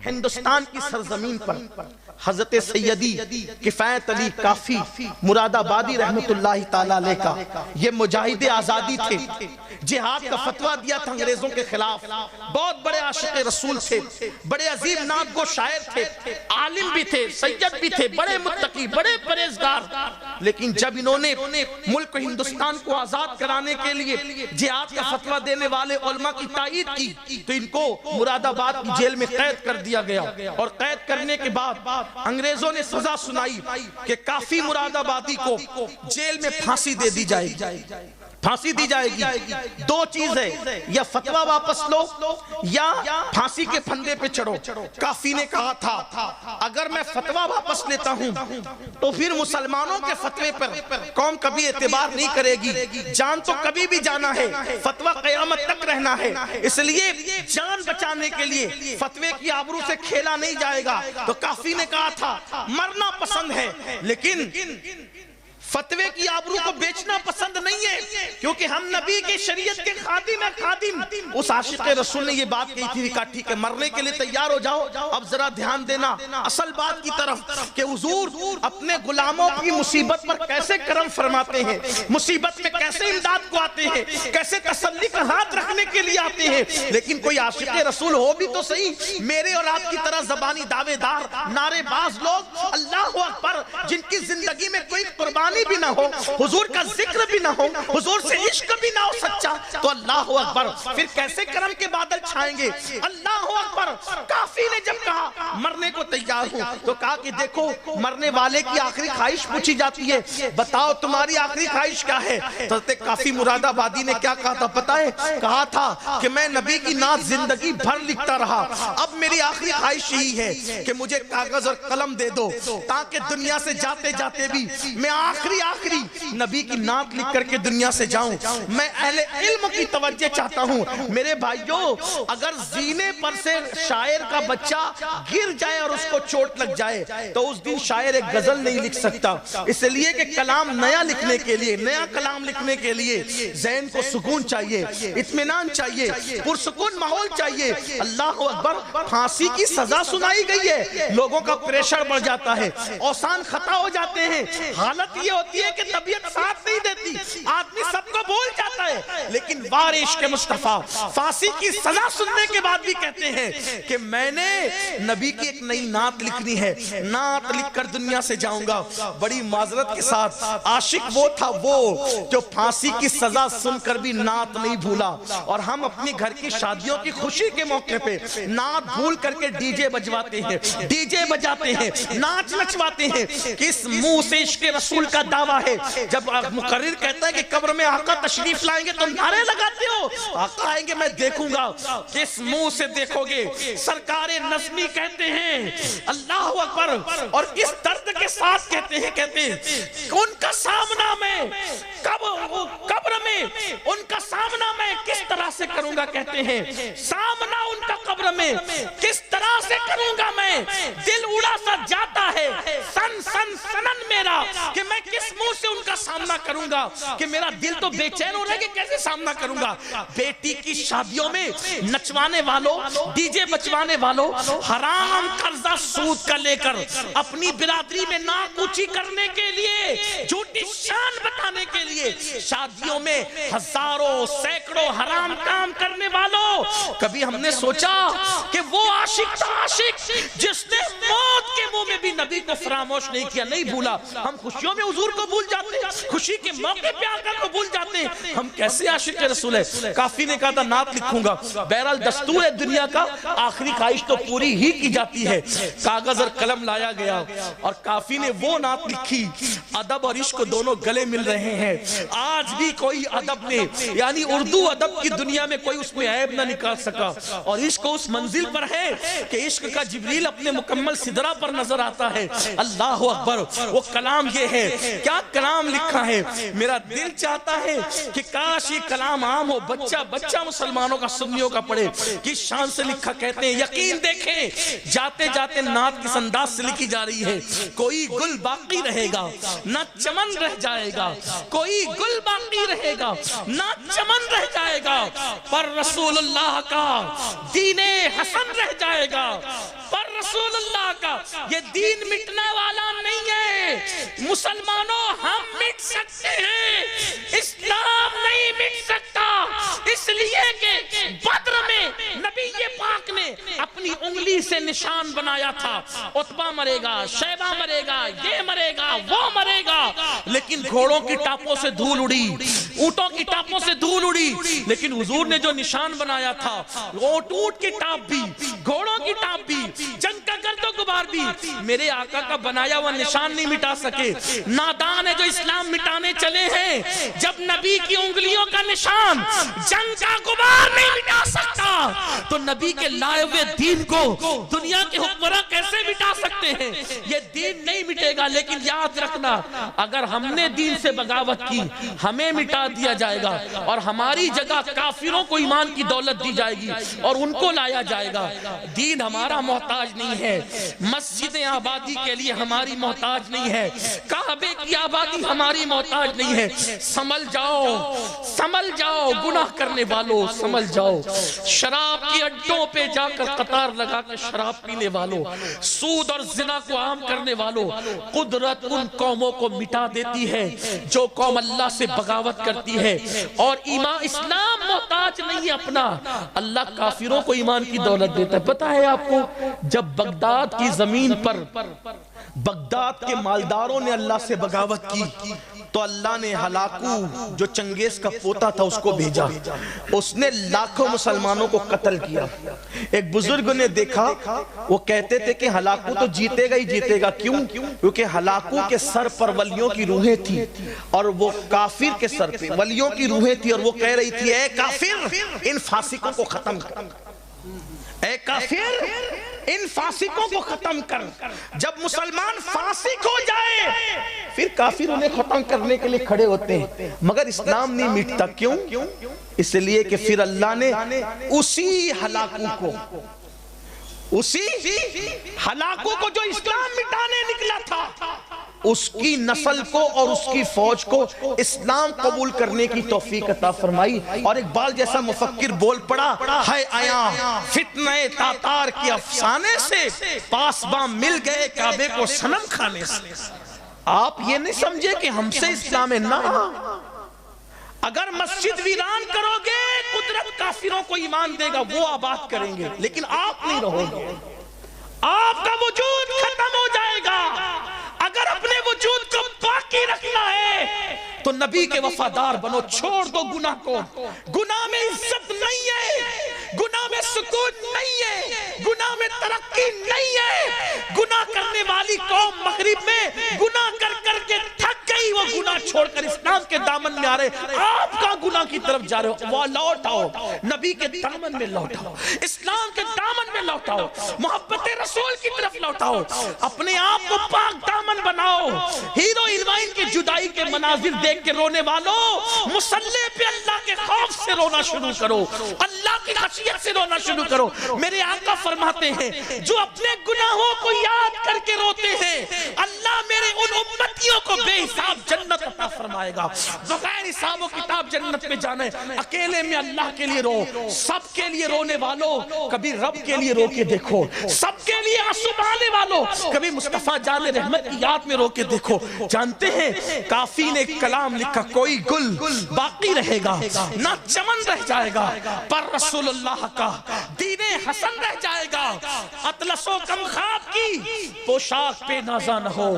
ہندوستان کی سرزمین پر حضرت سیدی کفایت علی کافی مراد آبادی رحمت اللہ تعالیٰ علیہ کا یہ مجاہد آزادی تھے، جہاد کا فتویٰ دیا تھا انگریزوں کے خلاف، بہت بڑے عاشق رسول تھے، بڑے عظیم نعت گو شاعر تھے، عالم بھی تھے، سید بھی تھے، بڑے متقی، بڑے پرہیزگار. لیکن جب انہوں نے ملک ہندوستان کو آزاد کرانے کے لیے جہاد کا فتویٰ دینے والے علماء کی تائید کی تو ان کو مراد آباد کی جیل میں قید کر دیا گیا، اور قید کرنے کے بعد انگریزوں نے سزا سنائی کہ کافی مراد آبادی کو جیل میں پھانسی دے دی جائے گی، پھانسی دی جائے گی. دو چیز ہے، یا فتویٰ واپس لو یا پھانسی کے پھندے پہ چڑھو. کافی نے کہا تھا اگر میں فتویٰ واپس لیتا ہوں تو پھر مسلمانوں کے فتوے پر قوم کبھی اعتبار نہیں کرے گی، جان تو کبھی بھی جانا ہے، فتویٰ قیامت تک رہنا ہے، اس لیے جان بچانے کے لیے فتوے کی آبرو سے کھیلا نہیں جائے گا. تو کافی نے کہا تھا مرنا پسند ہے لیکن فتوے کی آبرو کو بیچنا پسند نہیں ہے، کیونکہ ہم نبی کی شریعت کے خادم ہیں. خادم اس عاشق رسول نے یہ بات کہی تھی کہ ٹھیک ہے مرنے کے لیے تیار ہو جاؤ. اب ذرا دھیان دینا اصل بات کی طرف کہ حضور اپنے غلاموں کی مصیبت پر کیسے کرم فرماتے ہیں، مصیبت میں کیسے امداد کو آتے ہیں، کیسے تسلی کا ہاتھ رکھنے کے لیے آتے ہیں. لیکن کوئی عاشق رسول ہو بھی تو صحیح، میرے اور آپ کی طرح زبانی دعوے دار نعرے باز لوگ اللہ اکبر جن کی زندگی میں کوئی قربانی بھی نہ ہو، حضور کا ذکر بھی نہ ہو، حضور سے عشق بھی نہ ہو سچا، تو اللہ اکبر پھر کیسے کرم کے بادل چھائیں گے. اللہ اکبر. کافی نے جب کہا مرنے کو تیار ہوں تو کہا کہ دیکھو مرنے والے کی آخری خواہش پوچھی جاتی ہے، بتاؤ تمہاری آخری خواہش کیا ہے. تو کافی مراد آبادی نے کیا کہا تھا پتہ ہے؟ کہا تھا کہ میں نبی کی نعت زندگی بھر لکھتا رہا، اب میری آخری خواہش یہی ہے کہ مجھے کاغذ اور قلم دے دو تاکہ دنیا سے جاتے جاتے بھی میں آخری نبی کی نعت لکھ کر کے دنیا سے جاؤں. میں اہل علم کی توجہ چاہتا ہوں. میرے بھائیوں اگر زینے پر سے شاعر کا بچہ گر جائے اور اس کو چوٹ لگ جائے تو اس دن شاعر ایک غزل نہیں لکھ سکتا، اس لیے کہ کلام نیا لکھنے کے لیے، نیا کلام لکھنے کے لیے ذہن کو سکون چاہیے، اطمینان چاہیے، پرسکون ماحول چاہیے. اللہ اکبر. پھانسی کی سزا سنائی گئی ہے، لوگوں کا پریشر بڑھ جاتا ہے، اوسان خطا ہو جاتے ہیں، حالت یہ ہوتی ہے کہ طبیعت ساتھ نہیں دیتی، آدمی سب کو بھول جاتا ہے. لیکن وارث کے مصطفیٰ پھانسی کی سزا سننے کے بعد بھی کہتے ہیں کہ میں نے نبی کی ایک نئی نعت لکھنی ہے، نعت لکھ کر دنیا سے جاؤں گا. بڑی معذرت کے ساتھ عاشق وہ تھا وہ جو پھانسی کی سزا سن کر بھی نعت نہیں بھولا. اور ہم اپنی گھر کی شادیوں کی خوشی کے موقع پہ نعت بھول کر کے ڈی جے بجواتے ہیں، ڈی جے بجاتے ہیں، ناچ نچواتے ہیں. کس منہ سے عشق رسول کا دعویٰ ہے؟ جب مقرر کہتا ہے کہ قبر میں آقا تشریف لائیں گے تو نعرے لگاتے ہو، آقا آئیں گے میں دیکھوں گا. کس منہ سے دیکھو گے؟ سرکار نظمی کہتے ہیں اللہ اکبر. اور کس درد کے ساتھ کہتے ہیں ان کا سامنا میں قبر میں ان کا سامنا میں کس طرح سے کروں گا. کہتے ہیں سامنا ان کا قبر میں کس طرح سے کروں گا میں، دل اڑا سا جاتا ہے سن سن سنن میرا کہ میں کس منہ سے ان کا سامنا کروں گا، کہ میرا دل تو بے چین ہو رہا ہے کہ کیسے سامنا کروں گا. بیٹی کی شادیوں میں نچوانے والوں، ڈی جے بچوانے والوں، حرام قرضہ سود کا لے کر اپنی برادری میں ناک اونچی کرنے کے لیے، جھوٹی شان بتانے کے لیے شادیوں میں ہزاروں سینکڑوں حرام کام کرنے والوں، کبھی ہم نے سوچا کہ وہ عاشق تھا عاشق جس نے موت کے منہ میں بھی نبی کو فراموش نہیں کیا، نہیں بھولا. ہم خوشیوں میں حضور کو بھول جاتے ہیں، خوشی کے موقع پہ آقا کو بھول جاتے ہیں. ہم کیسے عاشق رسول ہے؟ کافی نے کہا تھا نعت لکھوں گا. بہرحال دستور ہے دنیا کا، آخری خواہش تو پوری ہی کی جاتی ہے. کاغذ اور قلم لایا گیا اور کافی نے وہ نعت لکھی. ادب اور عشق دونوں گلے مل رہے ہیں. آج بھی کوئی ادب نے یعنی اردو ادب کی دنیا میں کوئی اس میں عیب نہ نکال سکا. اور عشق اس منزل پر ہے کہ عشق کا جبریل اپنے مکمل سدرہ پر نظر آتا ہے. اللہ اکبر. وہ کلام یہ ہے، کیا کلام لکھا ہے. میرا دل چاہتا ہے کہ کاش یہ کلام عام ہو, بچہ بچہ مسلمانوں کا سنیوں کا پڑھے. کس شان سے لکھا, کہتے ہیں یقین دیکھیں جاتے جاتے نعت کس انداز سے لکھی جا رہی ہے. کوئی گل باقی رہے گا نہ چمن رہ جائے گا, کوئی گل باقی رہے گا نہ چمن رہ جائے گا, پر رسول اللہ کا دین حسن رہ جائے گا. پر رسول اللہ کا یہ دین مٹنے والا نہیں ہے. مسلمانوں ہم مٹ سکتے ہیں, اسلام نہیں مٹ سکتا, اس لیے کہ بدر میں نبی پاک نے اپنی انگلی سے نشان بنایا تھا. عتبہ مرے گا, شیبہ مرے گا, یہ مرے گا, وہ مرے گا, لیکن گھوڑوں کی ٹاپوں سے دھول اڑی, اونٹوں کی ٹاپوں سے دھول اڑی, لیکن حضور نے جو نشان بنایا تھا, اونٹ کی ٹاپ بھی, گھوڑوں کی ٹاپ بھی, جنگ کا گرد و غبار بھی, میرے آقا کا بنایا ہوا نشان نہیں مٹا سکے. نادان ہے جو اسلام مٹانے چلے ہیں, جب نبی کی انگلیوں کا نشان جنگ کا غبار نہیں مٹا سکتا تو نبی کے لائے ہوئے دین کو دنیا کے حکمراں کیسے مٹا سکتے ہیں؟ یہ دین نہیں مٹے گا. لیکن یاد رکھنا, اگر ہم نے دین سے بغاوت کی ہمیں مٹا دیا جائے گا, اور ہماری جگہ کافروں کو ایمان کی دولت دی جائے گی اور ان کو لایا جائے گا. دین ہمارا محتاج نہیں ہے, مسجد آبادی کے لیے ہماری محتاج نہیں ہے, کعبے کی آبادی ہماری محتاج نہیں ہے. سنبھل جاؤ, سنبھل جاؤ گناہ کرنے والوں, سنبھل جاؤ. شراب کی اڈوں پہ جا کر قطار لگا کر شراب پینے والوں, سود اور زنا کو عام کرنے والوں, قدرت ان قوموں کو مٹا دیتی ہے جو قوم اللہ سے بغاوت کرتی ہے. اور ایمان اسلام محتاج نہیں ہے اپنا, اللہ کافروں کو ایمان کی دولت دیتا ہے. پتہ ہے آپ کو, جب بغداد کی زمین پر بغداد کے مالداروں نے اللہ سے بغاوت کی تو اللہ نے ہلاکو جو چنگیز کا پوتا تھا اس کو بھیجا, اس نے لاکھوں مسلمانوں کو قتل کیا. ایک بزرگ نے دیکھا, وہ کہتے تھے کہ ہلاکو تو جیتے گا ہی جیتے گا. کیوں؟ کیونکہ ہلاکو کے سر پر ولیوں کی روحیں تھی اور وہ کافر کے سر پہ ولیوں کی روحیں تھی, اور وہ کہہ رہی تھی اے کافر ان فاسقوں کو ختم کر, اے کافر ان فاسقوں کو ختم کر. جب مسلمان فاسق ہو جائے پھر کافر انہیں ختم کرنے کے لیے کھڑے ہوتے ہیں, مگر اسلام نہیں مٹتا. کیوں؟ اس لیے کہ پھر اللہ نے اسی ہلاکو کو جو اسلام مٹانے نکلا تھا, اس کی نسل کو اور اس کی فوج کو اسلام قبول کرنے کی توفیق عطا فرمائی. اور اقبال جیسا مفکر بول پڑا, ہے آیا فتنہ تاتار کے افسانے سے, پاسباں مل گئے کعبے کو صنم کھانے سے. آپ یہ نہیں سمجھے کہ ہم سے اسلام ہے, نہ. اگر مسجد ویران کرو گے قدرت کافروں کو ایمان دے گا, وہ آباد کریں گے, لیکن آپ نہیں رہو گے, آپ کا وجود ختم ہو جائے گا. اگر اپنے وجود کو باقی رکھنا ہے تو نبی کے وفادار بنو, چھوڑ دو گناہ کو. گناہ میں عزت نہیں ہے, گناہ میں سکون نہیں ہے, گناہ میں ترقی نہیں ہے. گناہ کرنے والی قوم مغرب میں گناہ کر کر کے تھک گئی, وہ گناہ چھوڑ کر اسلام کے دامن میں آ رہے. آپ کا گناہ کی طرف جا رہے ہو, وہ لوٹ آؤ, نبی کے دامن میں لوٹ آؤ, اسلام کے دامن میں لوٹ آؤ, محبت رسول کی طرف لوٹ آؤ, اپنے آپ کو پاک دامن بناؤ. ہیرو ہیروئن کی جدائی کے مناظر دیکھ کے رونے والوں, مصلی پہ اللہ کے خوف سے رونا شروع کرو, اللہ کی خشیت سے رونا شروع کرو. میرے آقا فرماتے ہیں جو اپنے گناہوں کو یاد کر کے روتے ہیں, اللہ میرے ان امتیوں کو بے حساب جنت عطا فرمائے گا. بغیر حساب و کتاب جنت میں جانا ہے. اکیلے میں اللہ کے لیے رو, سب کے لیے رونے والوں کبھی رب کے لیے رو کے دیکھو, سب کے لیے آنسو بہانے والوں کبھی مصطفیٰ جان رحمت کی یاد میں رو کے دیکھو. جانتے ہیں کافی نے کلام لکھا, کوئی گل باقی رہے گا نہ چمن رہ جائے گا, پر رسول اللہ کا دین حسن رہ جائے گا. اطلس و کمخاب کی پوشاک پہ نازا نہ ہو,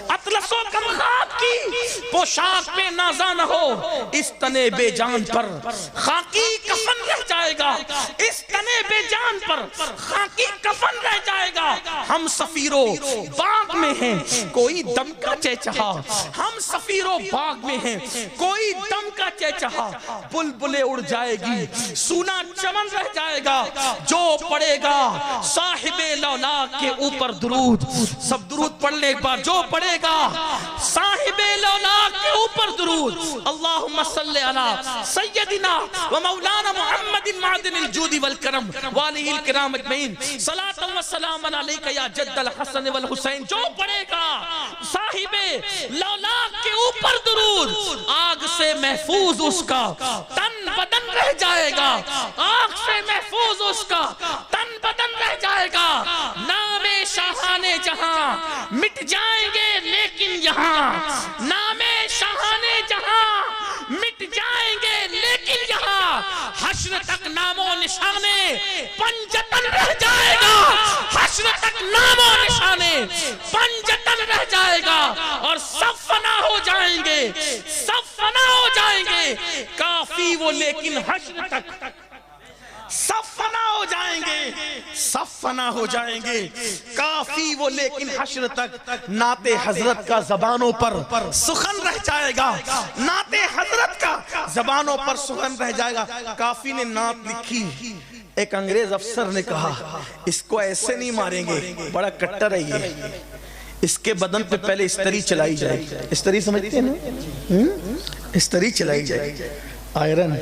اطلس و کمخاب کی پوشاک پہ نازا نہ ہو, اس تنے بے جان پر خاکی کفن رہ جائے گا, اس تنے بے جان پر خاکی کفن رہ جائے گا. ہم سفیروں باغ میں ہیں کوئی دم کا چہچہا, ہم سفیروں باغ میں ہیں کوئی دم کا چہچہا. بلبلیں اڑ جائے گی سونا چمن رہ جائے گا, جو پڑے گا صاحب لولاک کے اوپر درود, سب درود پڑھ لیں ایک بار, جو پڑے گا صاحب لولاک کے اوپر اوپر درود. اللہم صلی علی سیدنا و مولانا محمد معدن الجود والکرم والہ الکرام اجمعین. صلاۃ و سلام علیک یا جد الحسن والحسین. جو پڑھے گا صاحب لولاک کے اوپر درود، آگ سے محفوظ اس کا تن بدن رہ جائے گا. آگ سے محفوظ اس کا تن بدن رہ جائے گا. نام شاہان جہاں مٹ جائیں گے لیکن یہاں، نام شاہان جہاں مٹ جائیں گے لیکن یہاں حشر تک نام و نشانے پنجتن رہ جائے گا. حشر تک نام و نشانے پنجتن رہ جائے گا اور سب فنا ہو جائیں گے، سب فنا ہو جائیں گے. کافی وہ لیکن حشر تک سب فنا ہو جائیں گے، سب فنا ہو جائیں گے. کافی وہ لیکن حشر تک نعت حضرت کا زبانوں پر سخن رہ جائے گا. نعت حضرت کا زبانوں پر سخن رہ جائے گا. کافی نے نعت لکھی. ایک انگریز افسر نے کہا اس کو ایسے نہیں ماریں گے، بڑا کٹر ہے یہ، اس کے بدن پہ پہلے استری چلائی جائے. استری سمجھتے ہیں نا؟ استری چلائی جائے، آئرن.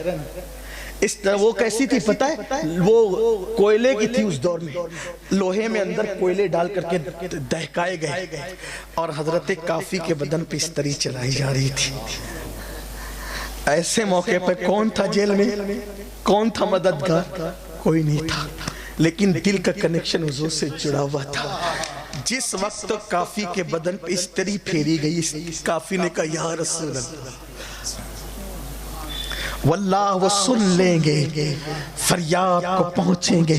اس طرح وہ کیسی تھی پتہ ہے؟ وہ کوئلے کی تھی اس دور میں، لوہے میں اندر کوئلے ڈال کر کے دہکائے گئے اور حضرت کافی کے بدن پہ استری چلائی جا رہی تھی. ایسے موقع پہ کون تھا جیل میں؟ کون تھا مددگار؟ کوئی نہیں تھا، لیکن دل کا کنیکشن حضور سے جڑا ہوا تھا. جس وقت کافی کے بدن پہ استری پھیری گئی، کافی نے کہا یا رسول اللہ، واللہ وہ سن لیں گے، فریاد کو پہنچیں گے.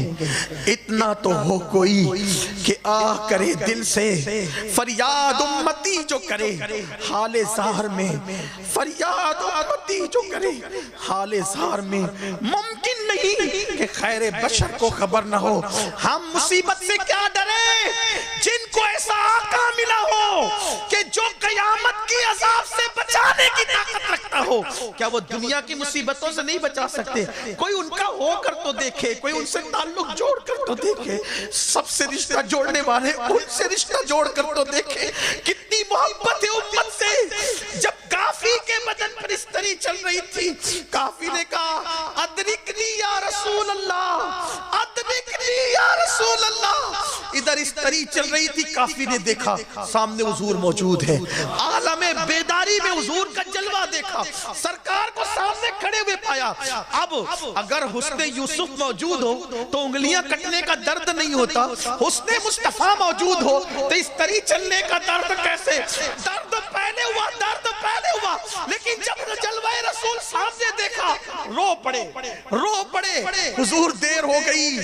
اتنا تو ہو کوئی کہ آہ کرے دل سے، فریاد امتی جو کرے حال زہر میں، فریاد امتی جو کرے حال زہر میں. ممکن نہیں کہ خیر بشر کو خبر نہ ہو. ہم مصیبت سے کیا ڈرے جن کو ایسا آقا ملا ہو کہ جو قیامت کی عذاب سے بچانے کی طاقت رکھتا ہو. کیا وہ دنیا کی مصیبتوں سے نہیں بچا سکتے؟ کوئی ان کا ہو کر تو دیکھے، کوئی ان سے تعلق جوڑ کر تو دیکھے. سب سے رشتہ جوڑنے والے ان سے رشتہ جوڑ کر تو دیکھے. کتنی محبت ہے امت سے. جب کافی کے بدن پر استری چل رہی تھی، کافی نے کہا ادرکنی یا رسول اللہ، ادرکنی یا رسول اللہ. ادھر استری چل رہی تھی، کافی نے دیکھا سامنے حضور موجود ہے. عالم بیداری میں حضور کا جلوہ دیکھا، سرکار کو سامنے کھڑے ہوئے پایا. اب اگر حسن یوسف موجود ہو تو انگلیاں کٹنے کا درد نہیں ہوتا، حسن مصطفیٰ موجود ہو تو استری چلنے کا درد کیسے؟ درد پہلے ہوا، درد پہلے ہوا. لیکن جب جلوہ رسول سامنے دیکھا رو پڑے، رو پڑے. حضور دیر ہو گئی،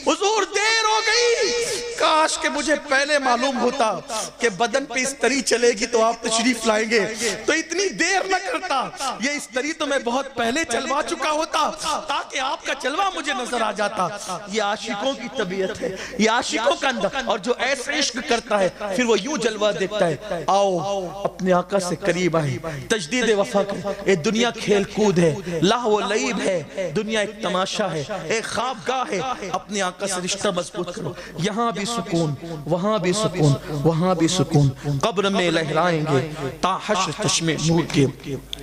حضور دیر ہو گئی. کاش کہ مجھے پہلے معلوم ہوتا کہ بدن پہ استری چلے گی تو آپ تشریف لائیں گے تو اتنی دیر نہ کرتا. یہ استری تو میں بہت پہلے چلوا چکا ہوتا تاکہ آپ کا جلوہ مجھے نظر آ جاتا. یہ عاشقوں کی طبیعت ہے، یہ عاشقوں کا اندر. اور جو ایسے عشق کرتا ہے پھر وہ یوں جلوہ دیکھتا ہے. آؤ اپنے آقا سے قریب آئیں، تجدید وفا کریں. یہ دنیا کھیل کود ہے، لہو و لعب ہے، دنیا ایک تماشا ہے، ایک خوابگاہ ہے. اپنے آقا سے رشتہ مضبوط کرو. یہاں بھی سکون، وہاں بھی سکون، وہاں بھی سکون. قبر میں لہرائیں گے تا حشر چشمے نور کے.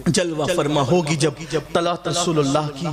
جلوہ فرما ہوگی جب طلعت رسول اللہ کی.